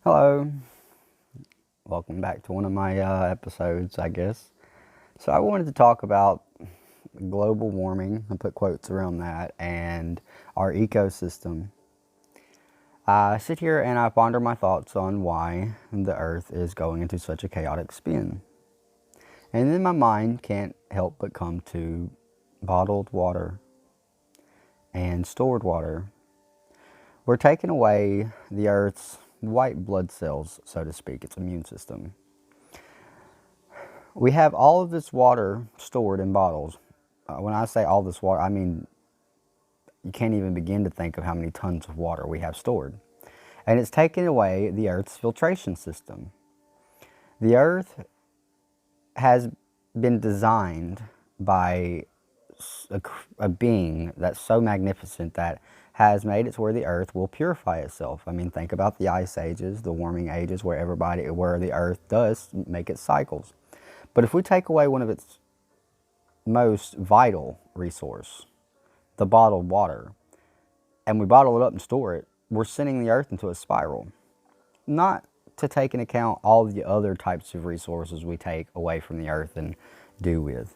Hello, welcome back to one of my episodes, I guess. So, I wanted to talk about global warming, and put quotes around that, and our ecosystem. I sit here and I ponder my thoughts on why the earth is going into such a chaotic spin. And then my mind can't help but come to bottled water and stored water. We're taking away the earth's white blood cells, so to speak, its immune system. We have all of this water stored in bottles. When I say all this water, I mean you can't even begin to think of how many tons of water we have stored. And it's taking away the Earth's filtration system. The Earth has been designed by a being that's so magnificent that has made it to where the Earth will purify itself. I mean, think about the ice ages, the warming ages, where the Earth does make its cycles. But if we take away one of its most vital resource, the bottled water, and we bottle it up and store it, we're sending the earth into a spiral. Not to take into account all the other types of resources we take away from the earth and do with.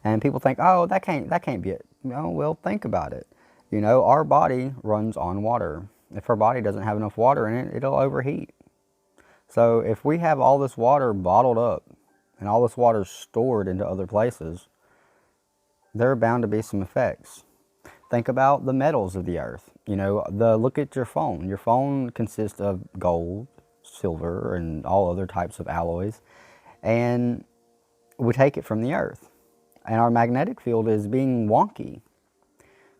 And people think, oh, that can't be it. No, well, think about it. You know, our body runs on water. If our body doesn't have enough water in it, it'll overheat. So if we have all this water bottled up and all this water stored into other places, there are bound to be some effects. Think about the metals of the earth. You know, look at your phone. Your phone consists of gold, silver, and all other types of alloys. And we take it from the earth. And our magnetic field is being wonky.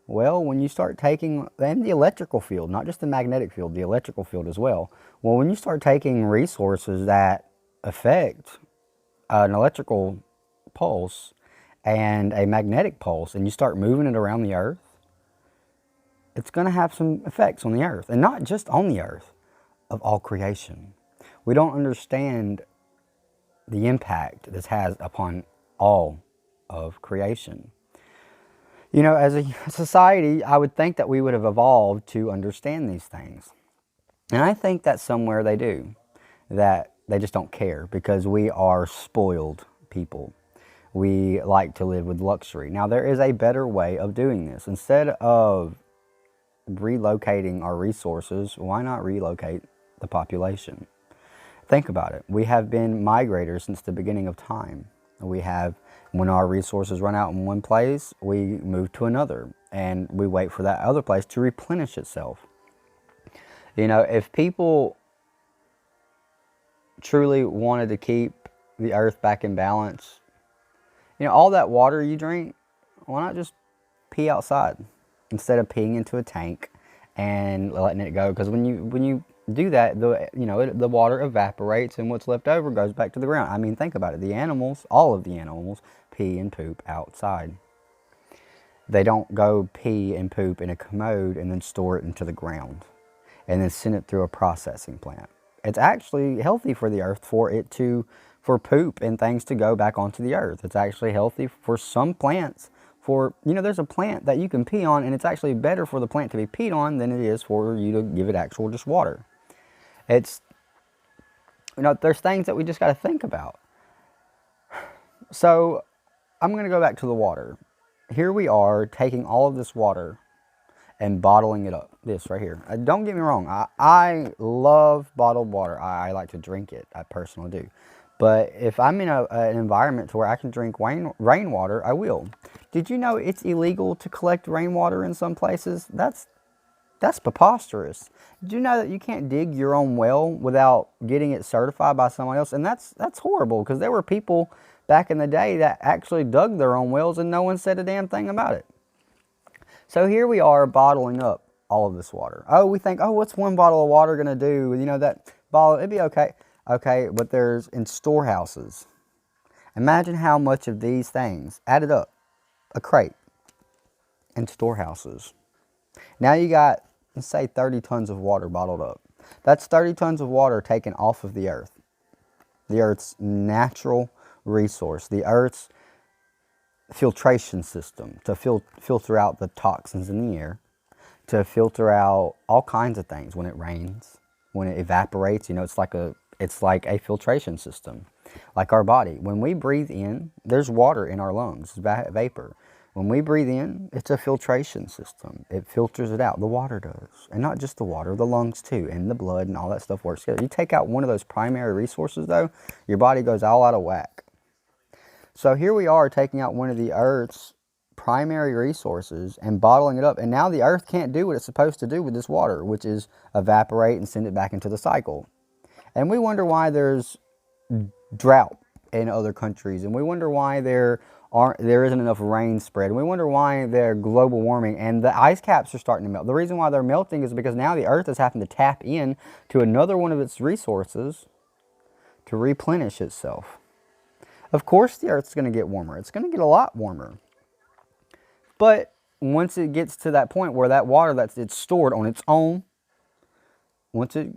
Well, when you start taking, and the electrical field, not just the magnetic field, the electrical field as well. Well, when you start taking resources that affect an electrical pulse and a magnetic pulse, and you start moving it around the earth, it's going to have some effects on the earth, and not just on the earth, of all creation. We don't understand the impact this has upon all of creation. You know, as a society, I would think that we would have evolved to understand these things. And I think that somewhere they do, that they just don't care because we are spoiled people. We like to live with luxury. Now, there is a better way of doing this. Instead of relocating our resources, why not relocate the population? Think about it. We have been migrators since the beginning of time. When our resources run out in one place, we move to another, and we wait for that other place to replenish itself. You know, if people truly wanted to keep the earth back in balance, you know, all that water you drink, why not just pee outside instead of peeing into a tank and letting it go? Because when you do that, the water evaporates and what's left over goes back to the ground. I mean, think about it. The animals, all of the animals, pee and poop outside. They don't go pee and poop in a commode and then store it into the ground and then send it through a processing plant. It's actually healthy for the earth for poop and things to go back onto the earth. It's actually healthy for some plants. There's a plant that you can pee on, and it's actually better for the plant to be peed on than it is for you to give it actual just water. There's things that we just got to think about. So I'm going to go back to the water. Here we are taking all of this water and bottling it up. This right here. Don't get me wrong. I love bottled water. I like to drink it. I personally do. But if I'm in an environment to where I can drink rainwater, I will. Did you know it's illegal to collect rainwater in some places? That's preposterous. Did you know that you can't dig your own well without getting it certified by someone else? And that's horrible, because there were people back in the day that actually dug their own wells and no one said a damn thing about it. So here we are bottling up all of this water. Oh, we think, what's one bottle of water going to do? You know, that bottle, it'd be okay. Okay, but there's in storehouses. Imagine how much of these things added up, a crate, in storehouses. Now you got, let's say, 30 tons of water bottled up. That's 30 tons of water taken off of the Earth's natural resource, the Earth's filtration system to filter out the toxins in the air, to filter out all kinds of things when it rains. when it evaporates, it's like a filtration system, like our body. When we breathe in, there's water in our lungs, vapor. When we breathe in, it's a filtration system. It filters it out. The water does. And not just the water, the lungs too, and the blood and all that stuff works together. You take out one of those primary resources though, your body goes all out of whack. So here we are taking out one of the earth's primary resources and bottling it up. And now the earth can't do what it's supposed to do with this water, which is evaporate and send it back into the cycle. And we wonder why there's drought in other countries. And we wonder why there isn't enough rain spread. And we wonder why there's global warming and the ice caps are starting to melt. The reason why they're melting is because now the earth is having to tap in to another one of its resources to replenish itself. Of course the earth's going to get warmer. It's going to get a lot warmer. But once it gets to that point where that water it's stored on its own, once it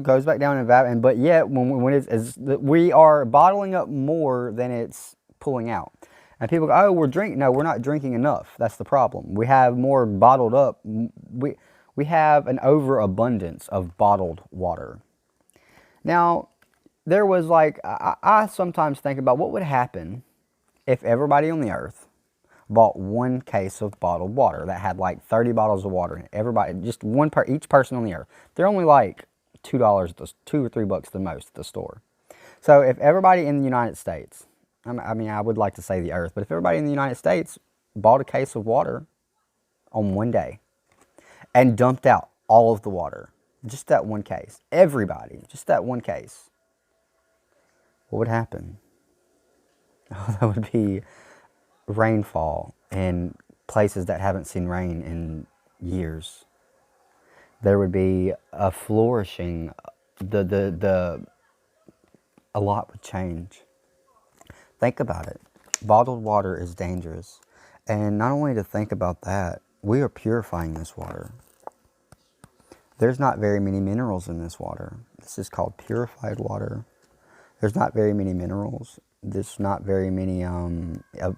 goes back down and evaporates, but yet we are bottling up more than it's pulling out. And people go, oh, we're drinking. No, we're not drinking enough. That's the problem. We have more bottled up. We have an overabundance of bottled water. Now, there was I sometimes think about what would happen if everybody on the earth bought one case of bottled water that had 30 bottles of water in it. Everybody, just each person on the earth. They're only $2, $2 or $3 the most at the store. So if everybody in the United States, I would like to say the earth, but if everybody in the United States bought a case of water on one day and dumped out all of the water, just that one case, everybody, just that one case, what would happen? Oh, that would be rainfall in places that haven't seen rain in years. There would be a flourishing, a lot would change. Think about it. Bottled water is dangerous. And not only to think about that, we are purifying this water. There's not very many minerals in this water. This is called purified water. There's not very many minerals. There's not very many,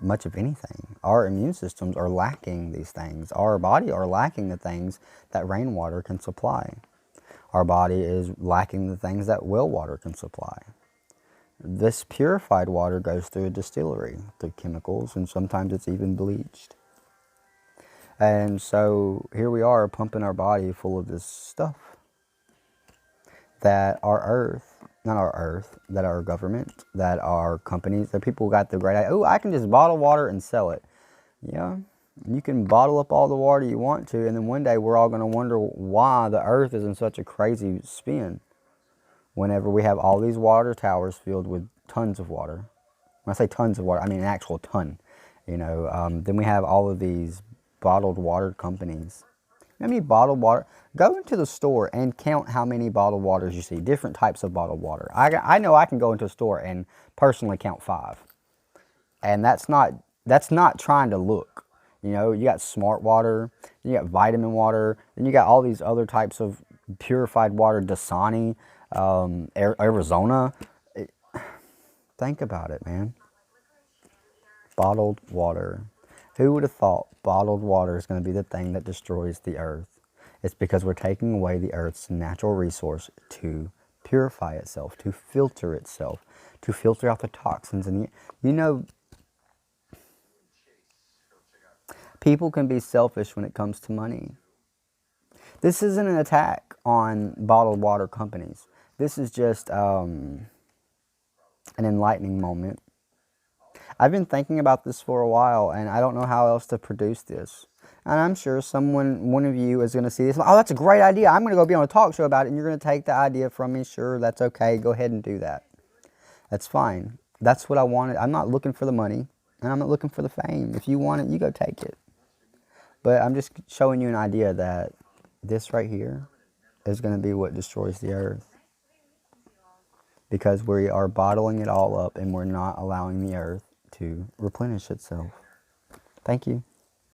much of anything. Our immune systems are lacking these things. Our body are lacking the things that rainwater can supply. Our body is lacking the things that well water can supply. This purified water goes through a distillery, through chemicals, and sometimes it's even bleached. And so here we are pumping our body full of this stuff that that our government, that our companies, that people got the great idea, oh, I can just bottle water and sell it. Yeah, you can bottle up all the water you want to, and then one day we're all going to wonder why the earth is in such a crazy spin whenever we have all these water towers filled with tons of water. When I say tons of water, I mean an actual ton. Then we have all of these bottled water companies. How many bottled water? Go into the store and count how many bottled waters you see. Different types of bottled water. I know I can go into a store and personally count 5, and that's not trying to look. You got smart water, you got vitamin water, then you got all these other types of purified water. Dasani, Arizona. Think about it, man. Bottled water. Who would have thought bottled water is going to be the thing that destroys the earth? It's because we're taking away the earth's natural resource to purify itself, to filter out the toxins. And people can be selfish when it comes to money. This isn't an attack on bottled water companies. This is just an enlightening moment. I've been thinking about this for a while, and I don't know how else to produce this. And I'm sure one of you is going to see this. Oh, that's a great idea. I'm going to go be on a talk show about it, and you're going to take the idea from me. Sure, that's okay. Go ahead and do that. That's fine. That's what I wanted. I'm not looking for the money, and I'm not looking for the fame. If you want it, you go take it. But I'm just showing you an idea that this right here is going to be what destroys the earth. Because we are bottling it all up, and we're not allowing the earth to replenish itself. Thank you.